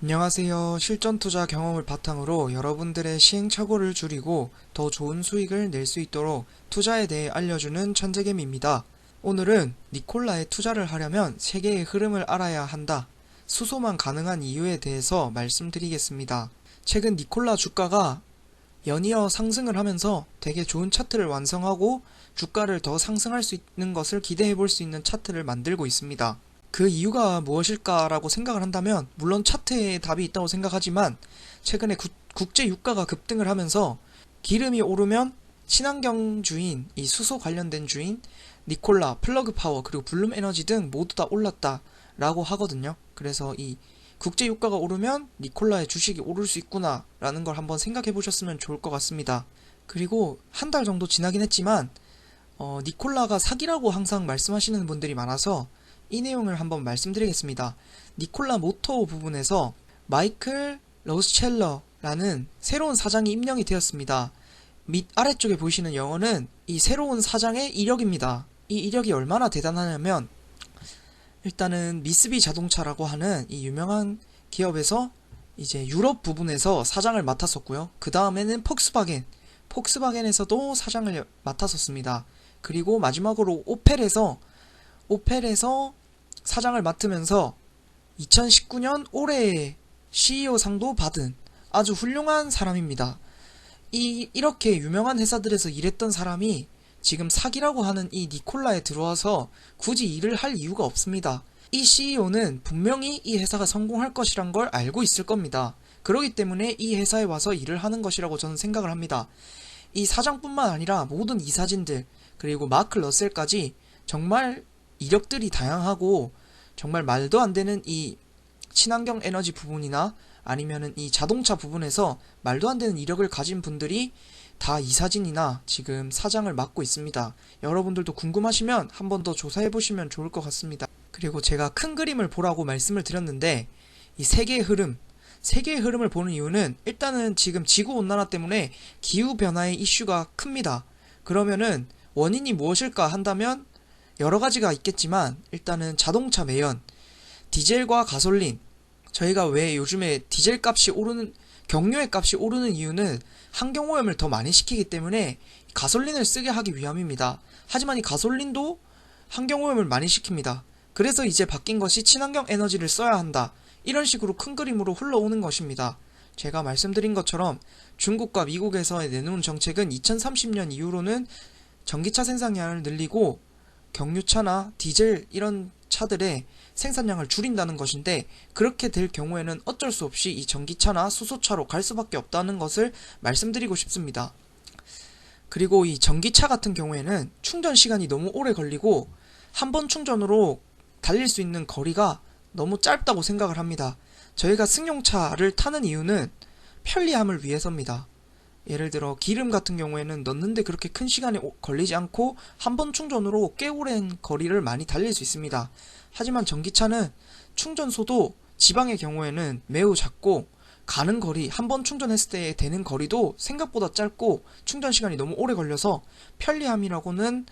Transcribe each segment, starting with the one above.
안녕하세요. 실전 투자 경험을 바탕으로 여러분들의 시행착오를 줄이고 더 좋은 수익을 낼 수 있도록 투자에 대해 알려주는 천재개미입니다. 오늘은 니콜라에 투자를 하려면 세계의 흐름을 알아야 한다. 수소만 가능한 이유에 대해서 말씀드리겠습니다. 최근 니콜라 주가가 연이어 상승을 하면서 되게 좋은 차트를 완성하고 주가를 더 상승할 수 있는 것을 기대해 볼 수 있는 차트를 만들고 있습니다. 그 이유가 무엇일까라고 생각을 한다면 물론 차트에 답이 있다고 생각하지만 최근에 국제 유가가 급등을 하면서 기름이 오르면 친환경주인 이 수소 관련된 주인 니콜라, 플러그 파워 그리고 블룸 에너지 등 모두 다 올랐다라고 하거든요. 그래서 이 국제 유가가 오르면 니콜라의 주식이 오를 수 있구나 라는 걸 한번 생각해 보셨으면 좋을 것 같습니다. 그리고 한 달 정도 지나긴 했지만 니콜라가 사기라고 항상 말씀하시는 분들이 많아서 이 내용을 한번 말씀드리겠습니다. 니콜라 모터 부분에서 마이클 로스첼러라는 새로운 사장이 임명이 되었습니다. 밑 아래쪽에 보이시는 영어는 이 새로운 사장의 이력입니다. 이 이력이 얼마나 대단하냐면 일단은 미쓰비 자동차라고 하는 이 유명한 기업에서 이제 유럽 부분에서 사장을 맡았었고요. 그 다음에는 폭스바겐에서도 사장을 맡았었습니다. 그리고 마지막으로 오펠에서 사장을 맡으면서 2019년 올해의 CEO상도 받은 아주 훌륭한 사람입니다. 이렇게 유명한 회사들에서 일했던 사람이 지금 사기라고 하는 이 니콜라에 들어와서 굳이 일을 할 이유가 없습니다. 이 CEO는 분명히 이 회사가 성공할 것이란 걸 알고 있을 겁니다. 그렇기 때문에 이 회사에 와서 일을 하는 것이라고 저는 생각을 합니다. 이 사장뿐만 아니라 모든 이사진들 그리고 마크 러셀까지 정말 이력들이 다양하고 정말 말도 안 되는 이 친환경 에너지 부분이나 아니면은 이 자동차 부분에서 말도 안 되는 이력을 가진 분들이 다 이사진이나 지금 사장을 맡고 있습니다. 여러분들도 궁금하시면 한 번 더 조사해 보시면 좋을 것 같습니다. 그리고 제가 큰 그림을 보라고 말씀을 드렸는데 이 세계의 흐름을 보는 이유는 일단은 지금 지구온난화 때문에 기후변화의 이슈가 큽니다. 그러면은 원인이 무엇일까 한다면 여러 가지가 있겠지만 일단은 자동차 매연, 디젤과 가솔린 저희가 왜 요즘에 디젤 값이 오르는 경유의 값이 오르는 이유는 환경오염을 더 많이 시키기 때문에 가솔린을 쓰게 하기 위함입니다. 하지만 이 가솔린도 환경오염을 많이 시킵니다. 그래서 이제 바뀐 것이 친환경 에너지를 써야 한다. 이런 식으로 큰 그림으로 흘러오는 것입니다. 제가 말씀드린 것처럼 중국과 미국에서 내놓은 정책은 2030년 이후로는 전기차 생산량을 늘리고 경유차나 디젤 이런 차들의 생산량을 줄인다는 것인데 그렇게 될 경우에는 어쩔 수 없이 이 전기차나 수소차로 갈 수밖에 없다는 것을 말씀드리고 싶습니다. 그리고 이 전기차 같은 경우에는 충전 시간이 너무 오래 걸리고 한 번 충전으로 달릴 수 있는 거리가 너무 짧다고 생각을 합니다. 저희가 승용차를 타는 이유는 편리함을 위해서입니다. 예를 들어 기름 같은 경우에는 넣는데 그렇게 큰 시간이 걸리지 않고 한 번 충전으로 꽤 오랜 거리를 많이 달릴 수 있습니다. 하지만 전기차는 충전소도 지방의 경우에는 매우 작고 가는 거리, 한 번 충전했을 때 되는 거리도 생각보다 짧고 충전 시간이 너무 오래 걸려서 편리함이라고는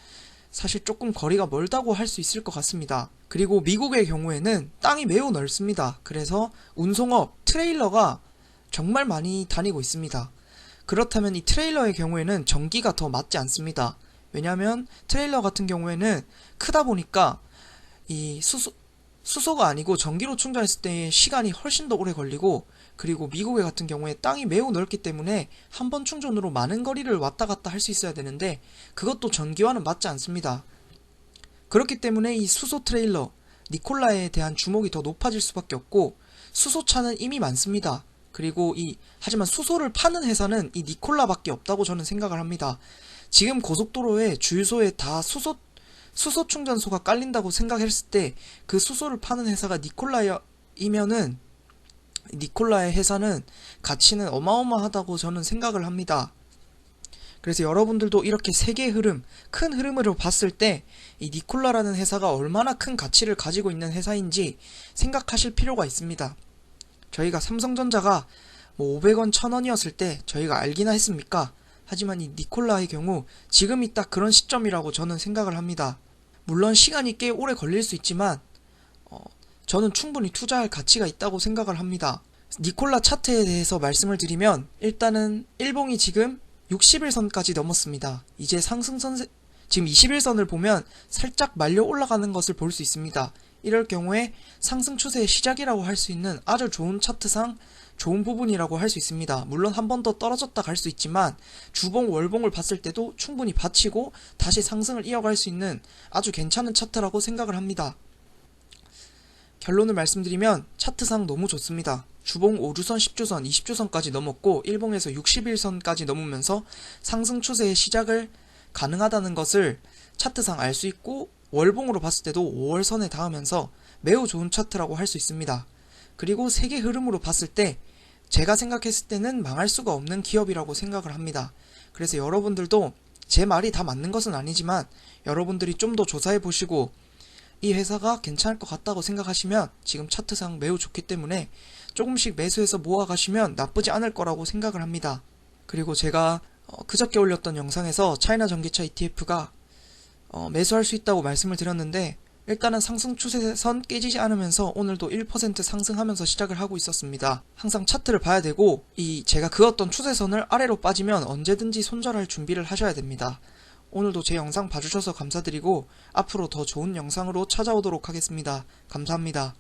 사실 조금 거리가 멀다고 할 수 있을 것 같습니다. 그리고 미국의 경우에는 땅이 매우 넓습니다. 그래서 운송업, 트레일러가 정말 많이 다니고 있습니다. 그렇다면 이 트레일러의 경우에는 전기가 더 맞지 않습니다. 왜냐하면 트레일러 같은 경우에는 크다 보니까 이 수소가 아니고 전기로 충전했을 때 시간이 훨씬 더 오래 걸리고 그리고 미국의 같은 경우에 땅이 매우 넓기 때문에 한 번 충전으로 많은 거리를 왔다 갔다 할 수 있어야 되는데 그것도 전기와는 맞지 않습니다. 그렇기 때문에 이 수소 트레일러, 니콜라에 대한 주목이 더 높아질 수밖에 없고 수소차는 이미 많습니다. 그리고 하지만 수소를 파는 회사는 이 니콜라밖에 없다고 저는 생각을 합니다. 지금 고속도로에 주유소에 다 수소 충전소가 깔린다고 생각했을 때 그 수소를 파는 회사가 니콜라이면은 니콜라의 회사는 가치는 어마어마하다고 저는 생각을 합니다. 그래서 여러분들도 이렇게 세계의 흐름, 큰 흐름으로 봤을 때 이 니콜라라는 회사가 얼마나 큰 가치를 가지고 있는 회사인지 생각하실 필요가 있습니다. 저희가 삼성전자가 500원, 1000원이었을 때 저희가 알기나 했습니까? 하지만 이 니콜라의 경우 지금이 딱 그런 시점이라고 저는 생각을 합니다. 물론 시간이 꽤 오래 걸릴 수 있지만 저는 충분히 투자할 가치가 있다고 생각을 합니다. 니콜라 차트에 대해서 말씀을 드리면 일단은 일봉이 지금 60일선까지 넘었습니다. 이제 상승선 지금 21선을 보면 살짝 말려 올라가는 것을 볼 수 있습니다. 이럴 경우에 상승 추세의 시작이라고 할 수 있는 아주 좋은 차트상 좋은 부분이라고 할 수 있습니다. 물론 한 번 더 떨어졌다 갈 수 있지만 주봉, 월봉을 봤을 때도 충분히 받치고 다시 상승을 이어갈 수 있는 아주 괜찮은 차트라고 생각을 합니다. 결론을 말씀드리면 차트상 너무 좋습니다. 주봉 5주선, 10주선, 20주선까지 넘었고 일봉에서 60일선까지 넘으면서 상승 추세의 시작을 가능하다는 것을 차트상 알 수 있고 월봉으로 봤을 때도 5월선에 닿으면서 매우 좋은 차트라고 할 수 있습니다. 그리고 세계 흐름으로 봤을 때 제가 생각했을 때는 망할 수가 없는 기업이라고 생각을 합니다. 그래서 여러분들도 제 말이 다 맞는 것은 아니지만 여러분들이 좀 더 조사해 보시고 이 회사가 괜찮을 것 같다고 생각하시면 지금 차트상 매우 좋기 때문에 조금씩 매수해서 모아가시면 나쁘지 않을 거라고 생각을 합니다. 그리고 제가 그저께 올렸던 영상에서 차이나 전기차 ETF가 매수할 수 있다고 말씀을 드렸는데 일단은 상승 추세선 깨지지 않으면서 오늘도 1% 상승하면서 시작을 하고 있었습니다. 항상 차트를 봐야 되고 제가 그었던 추세선을 아래로 빠지면 언제든지 손절할 준비를 하셔야 됩니다. 오늘도 제 영상 봐주셔서 감사드리고 앞으로 더 좋은 영상으로 찾아오도록 하겠습니다. 감사합니다.